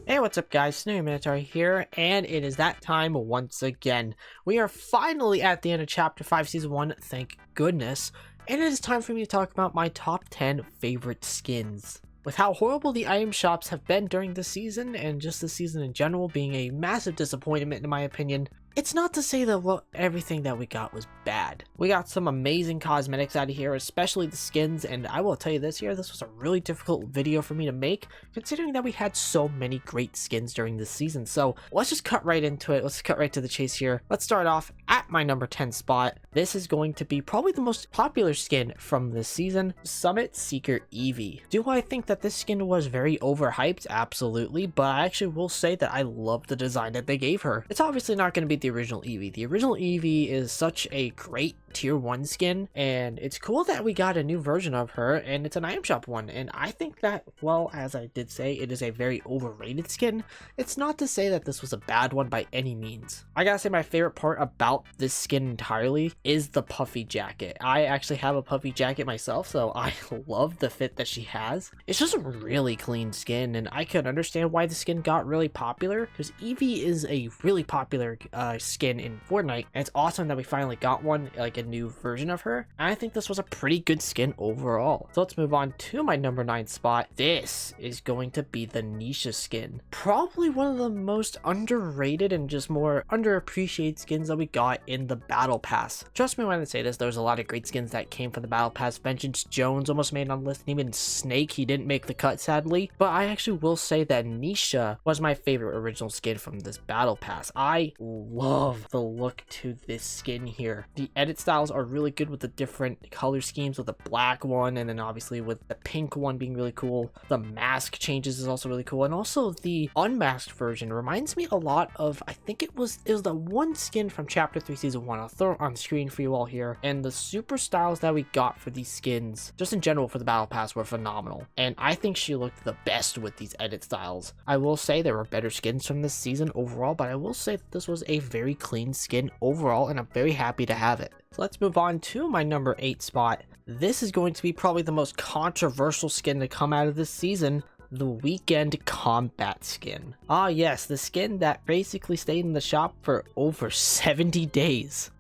Hey, what's up guys, Snowy Minotaur here, and it is that time once again. We are finally at the end of Chapter 5, Season 1, thank goodness, and it is time for me to talk about my top 10 favorite skins. With how horrible the item shops have been during this season, and just the season in general being a massive disappointment in my opinion, it's not to say that everything that we got was bad. We got some amazing cosmetics out of here, especially the skins, and I will tell you this was a really difficult video for me to make, considering that we had so many great skins during this season. So let's just cut right into it. Let's cut right to the chase here. Let's start off at my number 10 spot. This is going to be probably the most popular skin from this season, Summit Seeker Eevee. Do I think that this skin was very overhyped? Absolutely, but I actually will say that I love the design that they gave her. It's obviously not going to be the original Eevee. The original Eevee is such a great tier 1 skin, and it's cool that we got a new version of her, and it's an item shop one, and I think that, well, as I did say, it is a very overrated skin. It's not to say that this was a bad one by any means. I gotta say my favorite part about this skin entirely is the puffy jacket. I actually have a puffy jacket myself, so I love the fit that she has. It's just a really clean skin, and I could understand why the skin got really popular, because Eevee is a really popular skin in Fortnite, and it's awesome that we finally got one, like a new version of her, and I think this was a pretty good skin overall. So let's move on to my number 9 spot. This is going to be the Nisha skin. Probably one of the most underrated and just more underappreciated skins that we got in the Battle Pass. Trust me when I say this, there's a lot of great skins that came from the Battle Pass. Vengeance Jones almost made it on the list, and even Snake, he didn't make the cut sadly, but I actually will say that Nisha was my favorite original skin from this Battle Pass. I love the look to this skin here. The edit styles are really good with the different color schemes, with the black one and then obviously with the pink one being really cool. The mask changes is also really cool, and also the unmasked version reminds me a lot of, I think it was the one skin from Chapter 3 Season 1. I'll throw it on screen for you all here, and the super styles that we got for these skins just in general for the Battle Pass were phenomenal, and I think she looked the best with these edit styles. I will say there were better skins from this season overall, but I will say that this was a very clean skin overall, and I'm very happy to have it. So let's move on to my number 8 spot. This is going to be probably the most controversial skin to come out of this season, the Weekend Combat skin. Ah yes, the skin that basically stayed in the shop for over 70 days.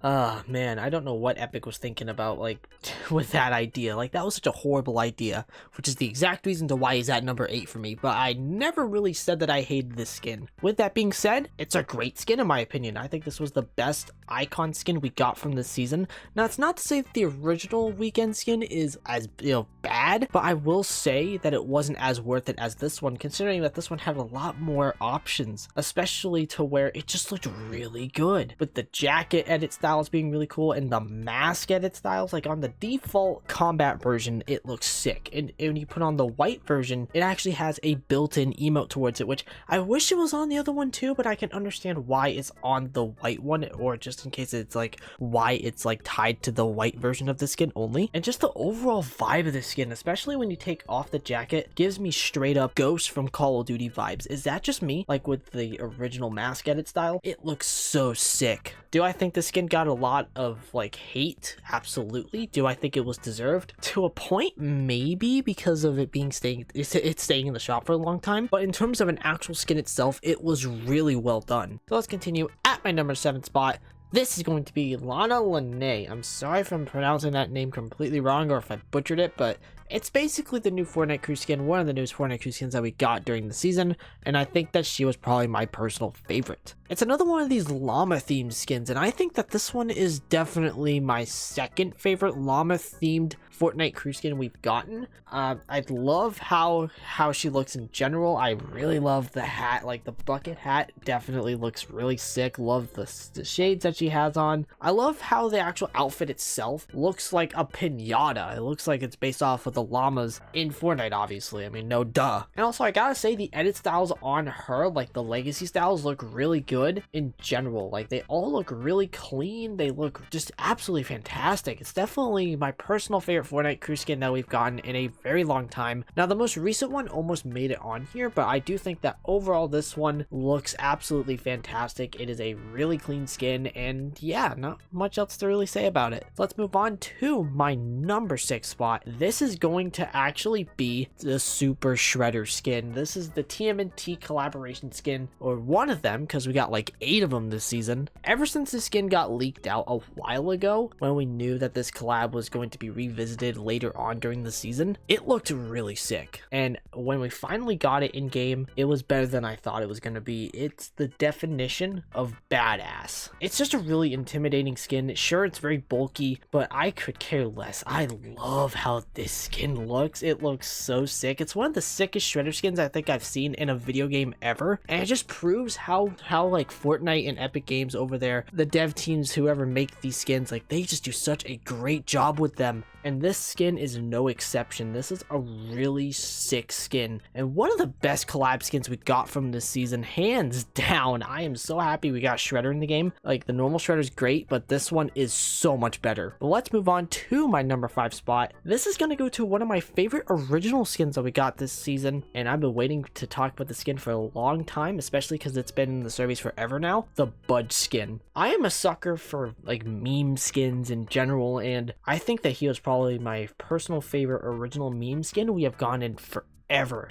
Man, I don't know what Epic was thinking about, like, with that idea. Like, that was such a horrible idea, which is the exact reason to why he's at number 8 for me, but I never really said that I hated this skin. With that being said, it's a great skin in my opinion. I think this was the best icon skin we got from this season. Now, it's not to say that the original Weekend skin is as, bad, but I will say that it wasn't as worth it as this one, considering that this one had a lot more options, especially to where it just looked really good, with the jacket edit styles being really cool and the mask edit styles. Like on the default combat version, it looks sick, and when you put on the white version, it actually has a built-in emote towards it, which I wish it was on the other one too, but I can understand why it's on the white one, or just in case it's like why it's like tied to the white version of the skin only. And just the overall vibe of the skin, especially when you take off the jacket, gives me straight up Ghost from Call of Duty vibes. Is that just me? Like with the original mask edit style, it looks so sick. Do I think the skin got a lot of like hate? Absolutely. Do I think it was deserved? To a point, maybe, because of it being it's staying in the shop for a long time, but in terms of an actual skin itself, it was really well done. So let's continue at my number 7 spot. This is going to be Lana Lene. I'm sorry if I'm pronouncing that name completely wrong or if I butchered it, but it's basically the new Fortnite crew skin, one of the newest Fortnite crew skins that we got during the season, and I think that she was probably my personal favorite. It's another one of these llama themed skins, and I think that this one is definitely my second favorite llama themed Fortnite crew skin we've gotten. I love how she looks in general. I really love the hat, like the bucket hat definitely looks really sick. Love the shades that she has on. I love how the actual outfit itself looks like a pinata. It looks like it's based off of the llamas in Fortnite, obviously. I mean, no duh. And also, I gotta say, the edit styles on her, like the legacy styles, look really good in general. Like, they all look really clean. They look just absolutely fantastic. It's definitely my personal favorite Fortnite crew skin that we've gotten in a very long time. Now, the most recent one almost made it on here, but I do think that overall this one looks absolutely fantastic. It is a really clean skin, and yeah, not much else to really say about it. Let's move on to my number 6 spot. This is going to actually be the Super Shredder skin. This is the TMNT collaboration skin, or one of them, because we got like 8 of them this season. Ever since the skin got leaked out a while ago, when we knew that this collab was going to be revisited later on during the season, it looked really sick. And when we finally got it in game, it was better than I thought it was going to be. It's the definition of badass. It's just a really intimidating skin. Sure, it's very bulky, but I could care less. I love how this skin looks. It looks so sick. It's one of the sickest Shredder skins I think I've seen in a video game ever, and it just proves how like Fortnite and Epic Games over there, the dev teams, whoever make these skins, like they just do such a great job with them. And this skin is no exception. This is a really sick skin, and one of the best collab skins we got from this season, hands down. I am so happy we got Shredder in the game. Like, the normal Shredder is great, but this one is so much better. But let's move on to my number 5 spot. This is going to go to one of my favorite original skins that we got this season, and I've been waiting to talk about the skin for a long time, especially because it's been in the series forever now. The Budge skin. I am a sucker for like meme skins in general, and I think that he was probably my personal favorite original meme skin we have gone in forever.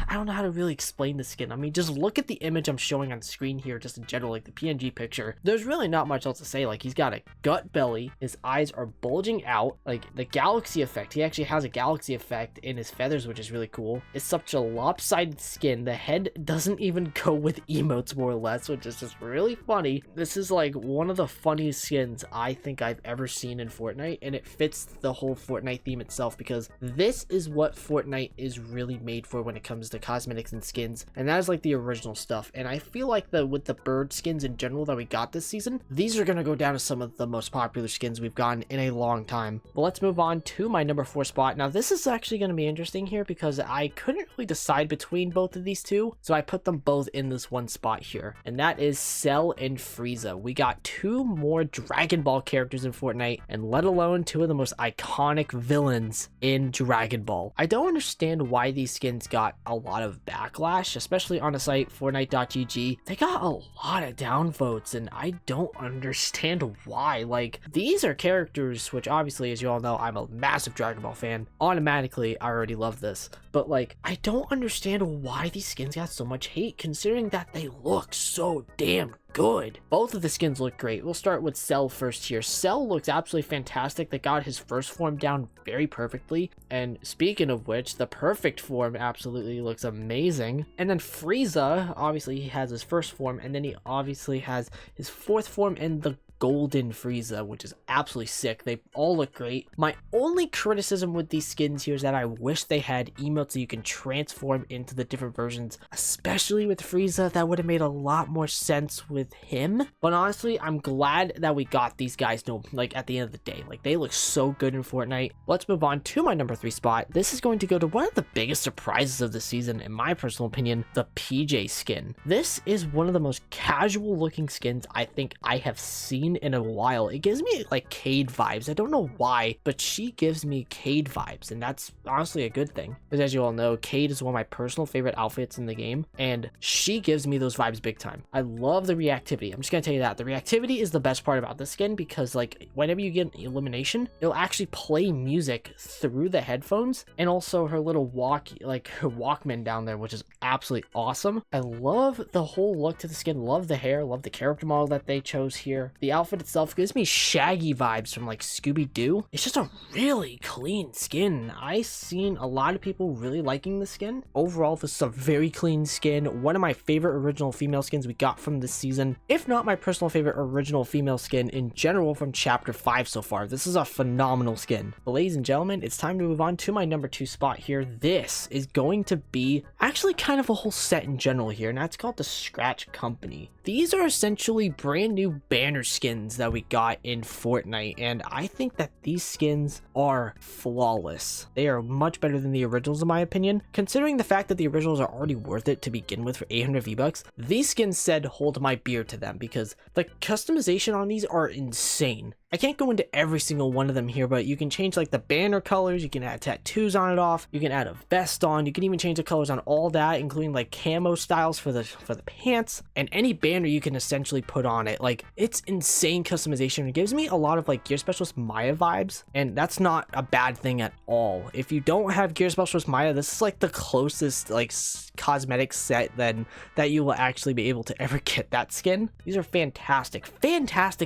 I don't know how to really explain the skin. I mean, just look at the image I'm showing on screen here, just in general, like the PNG picture. There's really not much else to say. Like, he's got a gut belly, his eyes are bulging out, like the galaxy effect. He actually has a galaxy effect in his feathers, which is really cool. It's such a lopsided skin. The head doesn't even go with emotes, more or less, which is just really funny. This is like one of the funniest skins I think I've ever seen in Fortnite, and it fits the whole Fortnite theme itself, because this is what Fortnite is really made for when it comes to cosmetics and skins, and that is like the original stuff. And I feel like with the bird skins in general that we got this season, these are going to go down as some of the most popular skins we've gotten in a long time. But let's move on to my number 4 spot. Now, this is actually going to be interesting here because I couldn't really decide between both of these two, so I put them both in this one spot here, and that is Cell and Frieza. We got 2 more Dragon Ball characters in Fortnite, and let alone 2 of the most iconic villains in Dragon Ball. I don't understand why these skins got a lot of backlash, especially on a site, Fortnite.gg. They got a lot of downvotes, and I don't understand why. Like, these are characters which, obviously, as you all know, I'm a massive Dragon Ball fan. Automatically, I already love this. But, like, I don't understand why these skins got so much hate, considering that they look so damn good. Both of the skins look great. We'll start with Cell first here. Cell looks absolutely fantastic. They got his first form down very perfectly. And speaking of which, the perfect form absolutely looks amazing. And then Frieza, obviously he has his first form, and then he obviously has his 4th form in the Golden Frieza, which is absolutely sick. They all look great. My only criticism with these skins here is that I wish they had emotes so you can transform into the different versions, especially with Frieza. That would have made a lot more sense with him. But honestly, I'm glad that we got these guys, like, at the end of the day. Like, they look so good in Fortnite. Let's move on to my number 3 spot. This is going to go to one of the biggest surprises of the season, in my personal opinion, the PJ skin. This is one of the most casual looking skins I think I have seen in a while. It gives me like Cade vibes. I don't know why, but she gives me Cade vibes, and that's honestly a good thing, because as you all know, Cade is one of my personal favorite outfits in the game, and she gives me those vibes big time. I love the reactivity. I'm just gonna tell you that the reactivity is the best part about this skin, because like whenever you get an elimination, it'll actually play music through the headphones, and also her little her Walkman down there, which is absolutely awesome. I love the whole look to the skin, love the hair, love the character model that they chose here. The outfit itself gives me Shaggy vibes from like Scooby-Doo. It's just a really clean skin. I've seen a lot of people really liking the skin. Overall, this is a very clean skin. One of my favorite original female skins we got from this season, if not my personal favorite original female skin in general from chapter 5 so far. This is a phenomenal skin. But ladies and gentlemen, it's time to move on to my number 2 spot here. This is going to be actually kind of a whole set in general here, and that's called the Scratch Company. These are essentially brand new banner skins that we got in Fortnite, and I think that these skins are flawless. They are much better than the originals in my opinion. Considering the fact that the originals are already worth it to begin with for 800 V-Bucks, these skins said hold my beer to them, because the customization on these are insane. I can't go into every single one of them here, but you can change like the banner colors, you can add tattoos on it off, you can add a vest on, you can even change the colors on all that, including like camo styles for the pants, and any banner you can essentially put on it. Like, it's insane customization. It gives me a lot of like Gear Specialist Maya vibes, and that's not a bad thing at all. If you don't have Gear Specialist Maya, this is like the closest like cosmetic set then that you will actually be able to ever get that skin. These are fantastic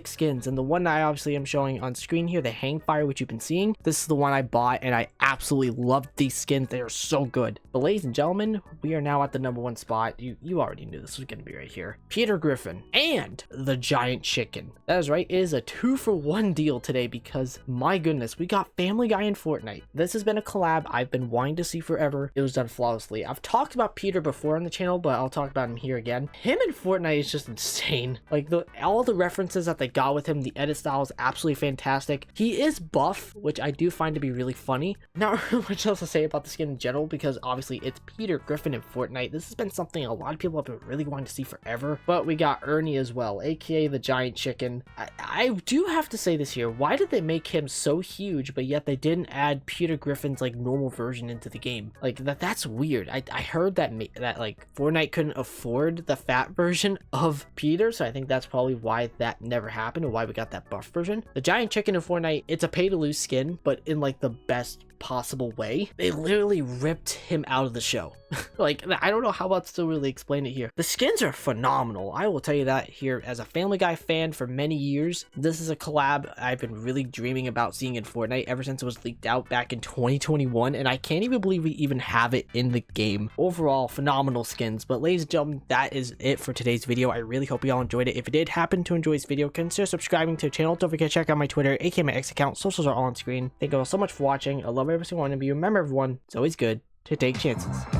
skins, and the one that I obviously am showing on screen here, the Hangfire, which you've been seeing, this is the one I bought, and I absolutely love these skins. They are so good. But ladies and gentlemen, we are now at the number 1 spot. You already knew this was going to be right here. Peter Griffin and the Giant Chicken. That is right, it is a 2-for-1 deal today, because my goodness, we got Family Guy and Fortnite. This has been a collab I've been wanting to see forever. It was done flawlessly. I've talked about Peter before on the channel, but I'll talk about him here again. Him and Fortnite is just insane. Like, all the references that they got with him, the edit style is absolutely fantastic. He is buff, which I do find to be really funny. Not really much else to say about the skin in general, because obviously it's Peter Griffin in Fortnite. This has been something a lot of people have been really wanting to see forever. But we got Ernie as well, aka the Giant Chicken. I do have to say this here. Why did they make him so huge, but yet they didn't add Peter Griffin's like normal version into the game? Like, that's weird. I heard that like Fortnite couldn't afford the fat version of Peter, so I think that's probably why that never happened, or why we got that buff version. The Giant Chicken in Fortnite, it's a pay to lose skin, but in like the best possible way. They literally ripped him out of the show. Like, I don't know how else to really explain it here. The skins are phenomenal. I will tell you that here. As a Family Guy fan for many years, this is a collab I've been really dreaming about seeing in Fortnite ever since it was leaked out back in 2021, and I can't even believe we even have it in the game. Overall, phenomenal skins. But ladies and gentlemen, that is it for today's video. I really hope you all enjoyed it. If you did happen to enjoy this video, consider subscribing to the channel. Don't forget to check out my Twitter, aka my X account. Socials are all on screen. Thank you all so much for watching. I love every single one of you. Remember, everyone, it's always good to take chances.